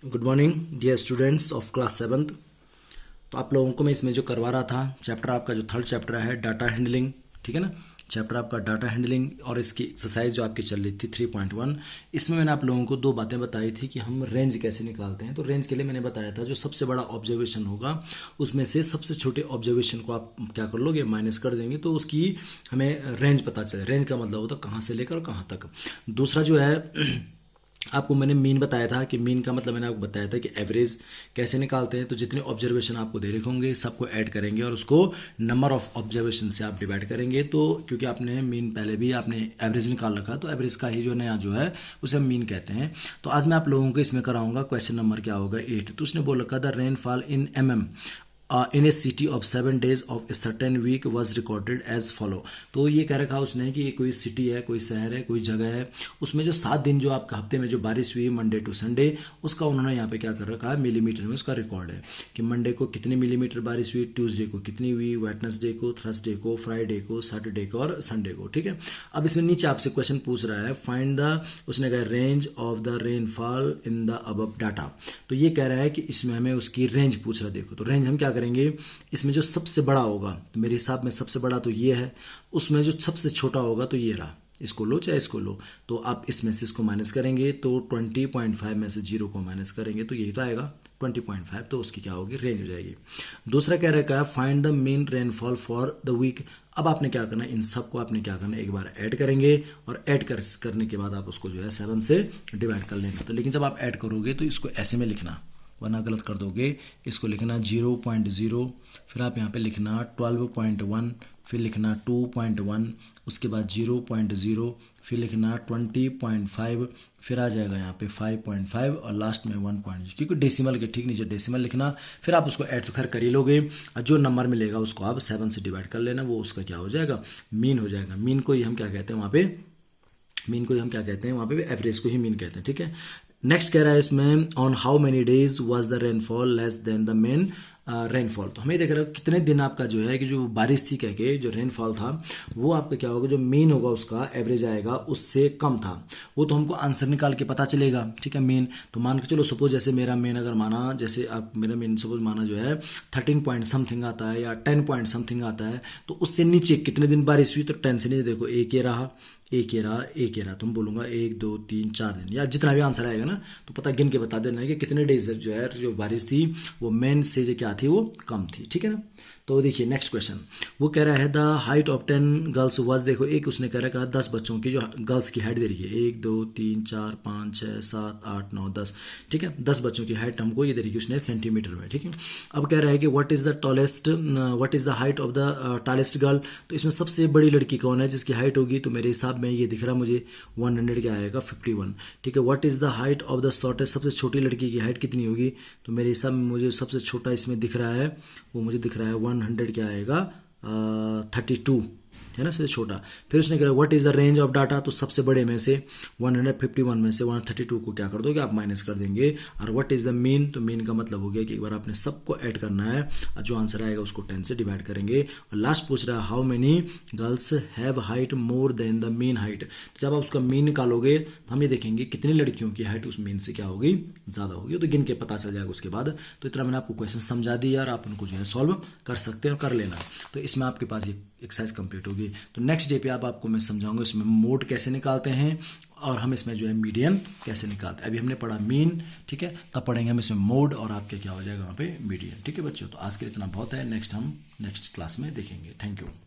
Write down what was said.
Good morning dear students of class 7th। तो आप लोगों को मैं इसमें जो करवा रहा था चैप्टर आपका जो थर्ड चैप्टर है डाटा हैंडलिंग, ठीक है ना। चैप्टर आपका डाटा हैंडलिंग और इसकी एक्सरसाइज जो आपकी चल रही थी 3.1। इसमें मैंने आप लोगों को दो बातें बताई थी कि हम रेंज कैसे निकालते हैं। तो रेंज के लिए मैंने बताया था जो सबसे बड़ा ऑब्जर्वेशन होगा उसमें से सबसे छोटे ऑब्जर्वेशन को आप क्या कर लोगे, माइनस कर देंगे, तो उसकी हमें रेंज पता चले। रेंज का मतलब होता है कहाँ से लेकर कहाँ तक। दूसरा जो है आपको मैंने मीन बताया था कि मीन का मतलब मैंने आपको बताया था कि एवरेज कैसे निकालते हैं। तो जितने ऑब्जर्वेशन आपको दे रखे होंगे सबको ऐड करेंगे और उसको नंबर ऑफ ऑब्जर्वेशन से आप डिवाइड करेंगे। तो क्योंकि आपने मीन पहले भी आपने एवरेज निकाल रखा, तो एवरेज का ही जो नया जो है उसे हम मीन कहते हैं। तो आज मैं आप लोगों को इसमें कराऊंगा क्वेश्चन नंबर क्या होगा 8। तो उसने बोल रखा the rainfall in in a city of 7 days of a certain week was recorded as follow. तो ये कह रखा उसने कि कोई सिटी है, कोई शहर है, कोई जगह है, उसमें जो 7 दिन जो आपका हफ्ते में जो बारिश हुई मंडे टू संडे, उसका उन्होंने यहाँ पे क्या कर रखा है, मिलीमीटर में उसका रिकॉर्ड है कि मंडे को कितने मिलीमीटर बारिश हुई, ट्यूसडे को कितनी हुई, वेडनेसडे को, थर्सडे को, फ्राइडे को, सैटरडे को और संडे को, ठीक है। अब इसमें नीचे आपसे क्वेश्चन पूछ रहा है फाइंड द, उसने कहा range of the rainfall in the above data. तो ये कह रहा है कि इसमें हमें उसकी रेंज पूछ रहा है। देखो तो रेंज हम क्या करेंगे, इसमें जो सबसे बड़ा होगा, तो मेरे हिसाब में सबसे बड़ा तो ये है, उसमें जो सबसे छोटा होगा तो ये रहा, इसको लो चाहे इसको लो। तो आप इसमें से इसको माइनस करेंगे तो 20.5 में से 0 को माइनस करेंगे तो यही तो आएगा 20.5। तो उसकी क्या होगी, रेंज हो जाएगी। दूसरा कह रखा है find the mean rainfall for the week. अब आपने क्या करना है, इन सबको आपने क्या करना है, एक बार ऐड करेंगे और ऐड करने के बाद आप उसको जो है 7 से डिवाइड कर लेंगे। तो लेकिन जब आप ऐड करोगे तो इसको ऐसे में लिखना, वरना गलत कर दोगे। इसको लिखना 0.0, फिर आप यहाँ पे लिखना 12.1, फिर लिखना 2.1, उसके बाद 0.0, फिर लिखना 20.5, फिर आ जाएगा यहाँ पे 5.5 और लास्ट में 1.0, क्योंकि डेसिमल के ठीक नीचे डेसिमल लिखना। फिर आप उसको ऐड तो खैर कर ही लोगे और जो नंबर मिलेगा उसको आप 7 से डिवाइड कर लेना, वो उसका क्या हो जाएगा, मीन हो जाएगा। मीन को ही हम क्या कहते हैं वहाँ पे, मीन को ही हम क्या कहते हैं वहाँ पे, एवरेज को ही मीन कहते हैं, ठीक है। नेक्स्ट कह रहा है इसमें on how many days was the rainfall less than the mean rainfall. तो हमें देख रहे हो कितने दिन आपका जो है कि जो बारिश थी कह के जो रेनफॉल था वो आपका क्या होगा, जो मीन होगा उसका एवरेज आएगा उससे कम था। वो तो हमको आंसर निकाल के पता चलेगा, ठीक है। मीन तो मान के चलो सपोज जैसे मेरा मीन अगर माना, जैसे आप मेरा मीन सपोज माना जो है 13 पॉइंट समथिंग आता है या 10 पॉइंट समथिंग आता है, तो उससे नीचे कितने दिन बारिश हुई, तो 10 से नीचे देखो एक ये रहा, एक ये रहा, एक ये रहा। तुम बोलूँगा 1 2 3 4 दिन या जितना भी आंसर आएगा ना, तो पता गिन के बता देना है कि कितने डेज जो है जो बारिश थी वो मेन से जो क्या थी वो कम थी, ठीक है ना। तो देखिए नेक्स्ट क्वेश्चन वो कह रहा है the height of 10 girls was. देखो एक उसने कह रखा है 10 बच्चों की जो गर्ल्स की हाइट दे रही है, 1 2 3 4 5 6 7 8 9 10, ठीक है। 10 बच्चों की हाइट हमको ये दे रही है उसने सेंटीमीटर में, ठीक है। अब कह रहा है कि what is the tallest, what is the height of the tallest girl. तो इसमें सबसे बड़ी लड़की कौन है जिसकी हाइट होगी, तो मेरे हिसाब में ये दिख रहा है मुझे 100 क्या आएगा 51, ठीक है। What is the height of the shortest, सबसे छोटी लड़की की हाइट कितनी होगी, तो मेरे हिसाब में मुझे सबसे छोटा इसमें दिख रहा है, वो मुझे दिख रहा है 100 क्या आएगा 32, है ना, सबसे छोटा। फिर उसने कहा what is the range of data, तो सबसे बड़े में से 151 में से 132 को क्या कर दोगे आप माइनस कर देंगे। और व्हाट इज द मीन, तो मीन का मतलब हो गया कि एक बार आपने सबको ऐड करना है और जो आंसर आएगा उसको 10 से डिवाइड करेंगे। और लास्ट पूछ रहा है how many girls have height more than the mean height. तो जब आप उसका मीन निकालोगे तो हम ये देखेंगे कितनी लड़कियों की हाइट उस मीन से क्या होगी, ज़्यादा होगी, तो गिन के पता चल जाएगा उसके बाद। तो इतना मैंने आपको क्वेश्चन समझा दिया और आप उनको जो है सॉल्व कर सकते हैं और कर लेना। तो इसमें आपके पास ये एक्सरसाइज कंप्लीट होगी। तो नेक्स्ट डे पे आपको मैं समझाऊंगा इसमें मोड कैसे निकालते हैं और हम इसमें जो है मीडियन कैसे निकालते हैं। अभी हमने पढ़ा मीन, ठीक है, तब पढ़ेंगे हम इसमें मोड और आपके क्या हो जाएगा वहाँ पे मीडियन, ठीक है बच्चों। तो आज के लिए इतना बहुत है, नेक्स्ट हम नेक्स्ट क्लास में देखेंगे। Thank you.